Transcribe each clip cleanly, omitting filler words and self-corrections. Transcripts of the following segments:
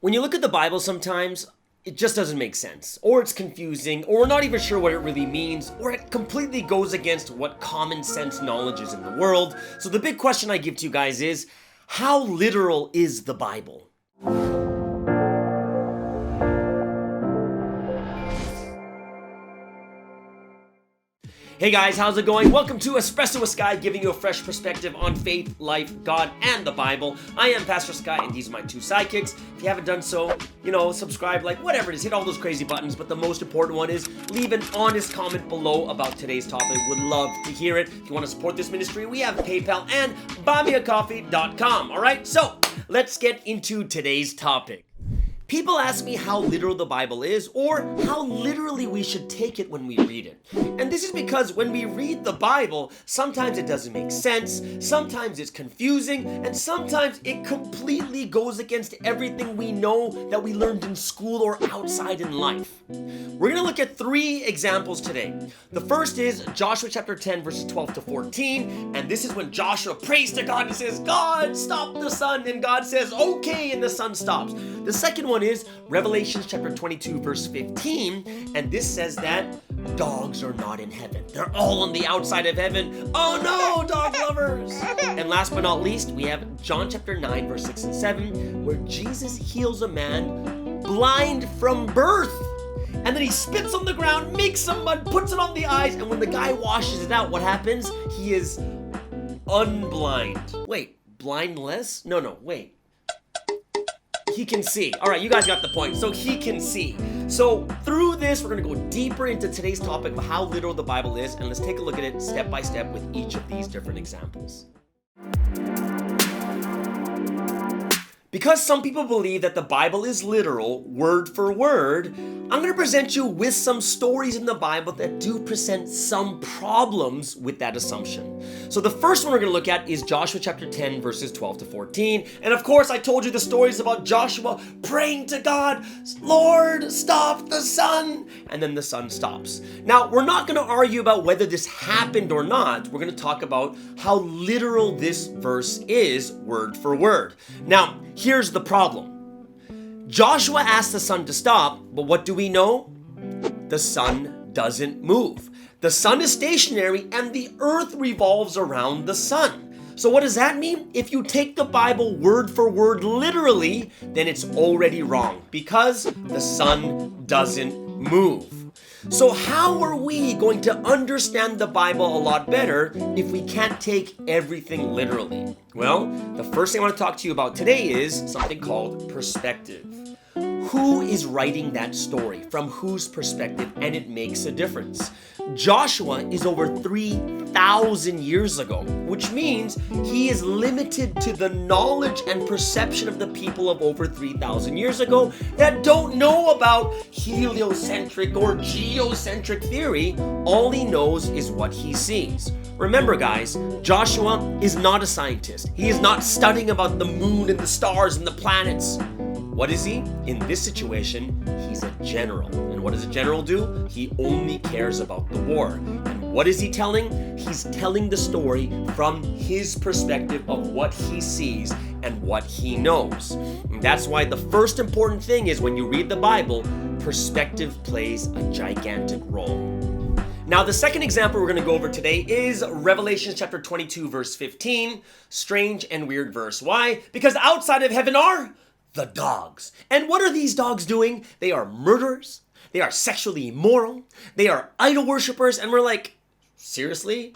When you look at the Bible sometimes, it just doesn't make sense, or it's confusing, or we're not even sure what it really means, or it completely goes against what common sense knowledge is in the world. So the big question I give to you guys is, how literal is the Bible? Hey guys, how's it going? Welcome to Espresso with Sky, giving you a fresh perspective on faith, life, God, and the Bible. I am Pastor Sky, and these are my two sidekicks. If you haven't done so, subscribe, like, whatever it is, hit all those crazy buttons. But the most important one is leave an honest comment below about today's topic. Would love to hear it. If you want to support this ministry, we have PayPal and buymeacoffee.com. All right, so let's get into today's topic. People ask me how literal the Bible is, or how literally we should take it when we read it. And this is because when we read the Bible, sometimes it doesn't make sense, sometimes it's confusing, and sometimes it completely goes against everything we know that we learned in school or outside in life. We're going to look at three examples today. The first is Joshua chapter 10, verses 12 to 14, and this is when Joshua prays to God and says, "God, stop the sun," and God says, "Okay," and the sun stops. The second one is Revelation chapter 22 verse 15, and this says that dogs are not in heaven. They're all on the outside of heaven. Oh no, dog lovers! And last but not least, we have John chapter 9 verse 6 and 7, where Jesus heals a man blind from birth. And then he spits on the ground, makes some mud, puts it on the eyes, and when the guy washes it out, what happens? He is unblind. Wait, blindless? No, wait. He can see. All right, you guys got the point. So he can see. So through this, we're going to go deeper into today's topic of how literal the Bible is, and let's take a look at it step by step with each of these different examples. Because some people believe that the Bible is literal, word for word, I'm going to present you with some stories in the Bible that do present some problems with that assumption. So the first one we're going to look at is Joshua chapter 10, verses 12 to 14. And of course, I told you the stories about Joshua praying to God, "Lord, stop the sun," and then the sun stops. Now, we're not going to argue about whether this happened or not. We're going to talk about how literal this verse is, word for word. Now, here's the problem. Joshua asked the sun to stop, but what do we know? The sun doesn't move. The sun is stationary and the earth revolves around the sun. So what does that mean? If you take the Bible word for word literally, then it's already wrong because the sun doesn't move. So how are we going to understand the Bible a lot better if we can't take everything literally? Well, the first thing I want to talk to you about today is something called perspective. Who is writing that story? From whose perspective? And it makes a difference. Joshua is over 3,000 years ago, which means he is limited to the knowledge and perception of the people of over 3,000 years ago that don't know about heliocentric or geocentric theory. All he knows is what he sees. Remember, guys, Joshua is not a scientist. He is not studying about the moon and the stars and the planets. What is he? In this situation, he's a general. And what does a general do? He only cares about the war. And what is he telling? He's telling the story from his perspective of what he sees and what he knows. And that's why the first important thing is when you read the Bible, perspective plays a gigantic role. Now, the second example we're going to go over today is Revelation chapter 22, verse 15. Strange and weird verse. Why? Because outside of heaven are the dogs. And what are these dogs doing? They are murderers. They are sexually immoral. They are idol worshipers. And we're like, seriously?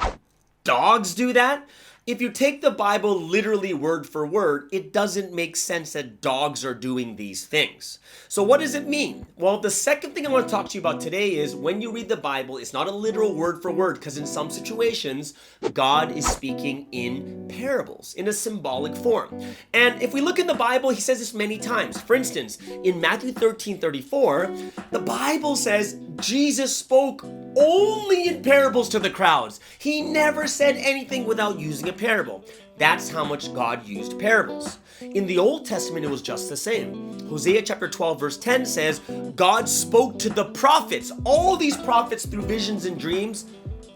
Dogs do that? If you take the Bible literally word for word, it doesn't make sense that dogs are doing these things. So what does it mean? Well, the second thing I want to talk to you about today is when you read the Bible, it's not a literal word for word, because in some situations, God is speaking in parables, in a symbolic form. And if we look in the Bible, he says this many times. For instance, in Matthew 13:34, the Bible says Jesus spoke only in parables to the crowds. He never said anything without using a parable. That's how much God used parables. In the Old Testament, it was just the same. Hosea chapter 12 verse 10 says, God spoke to the prophets, all these prophets through visions and dreams,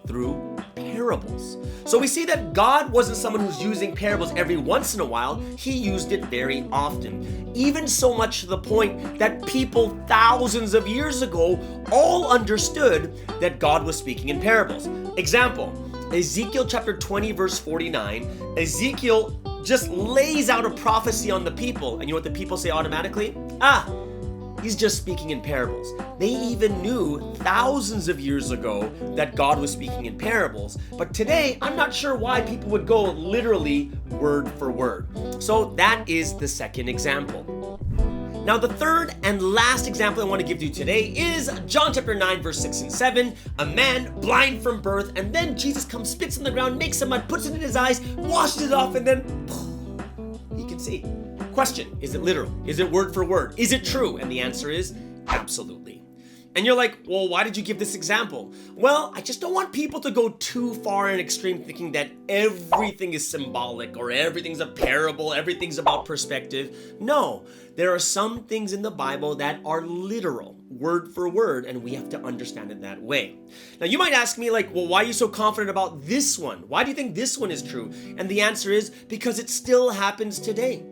through parables. parables. So we see that God wasn't someone who's using parables every once in a while. He used it very often. Even so much to the point that people thousands of years ago all understood that God was speaking in parables. Example, Ezekiel chapter 20 verse 49, Ezekiel just lays out a prophecy on the people. And you know what the people say automatically? He's just speaking in parables. They even knew thousands of years ago that God was speaking in parables. But today, I'm not sure why people would go literally word for word. So that is the second example. Now, the third and last example I want to give you today is John chapter 9, verse 6 and 7. A man blind from birth, and then Jesus comes, spits on the ground, makes some mud, puts it in his eyes, washes it off, and then he can see. Question, is it literal? Is it word for word? Is it true? And the answer is absolutely. And you're like, well, why did you give this example? Well, I just don't want people to go too far in extreme thinking that everything is symbolic or everything's a parable, everything's about perspective. No, there are some things in the Bible that are literal, word for word, and we have to understand it that way. Now, you might ask me like, well, why are you so confident about this one? Why do you think this one is true? And the answer is because it still happens today.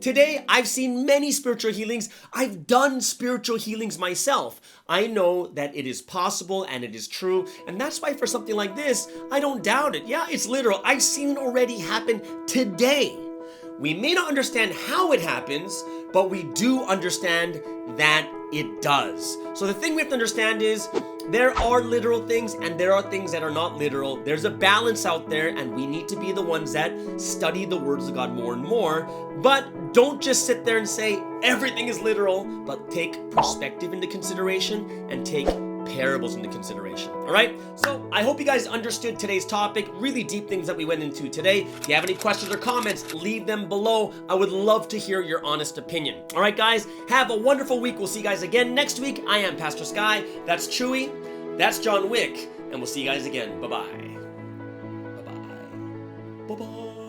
Today, I've seen many spiritual healings. I've done spiritual healings myself. I know that it is possible and it is true. And that's why for something like this, I don't doubt it. Yeah, it's literal. I've seen it already happen today. We may not understand how it happens, but we do understand that it does. So the thing we have to understand is there are literal things and there are things that are not literal. There's a balance out there, and we need to be the ones that study the words of God more and more. But don't just sit there and say everything is literal, but take perspective into consideration and take parables into consideration. All right, so I hope you guys understood today's topic, really deep things that we went into today. If you have any questions or comments, leave them below. I would love to hear your honest opinion. All right, guys, have a wonderful week. We'll see you guys again next week. I am Pastor Sky. That's Chewy. That's John Wick. And we'll see you guys again. Bye-bye. Bye-bye. Bye-bye.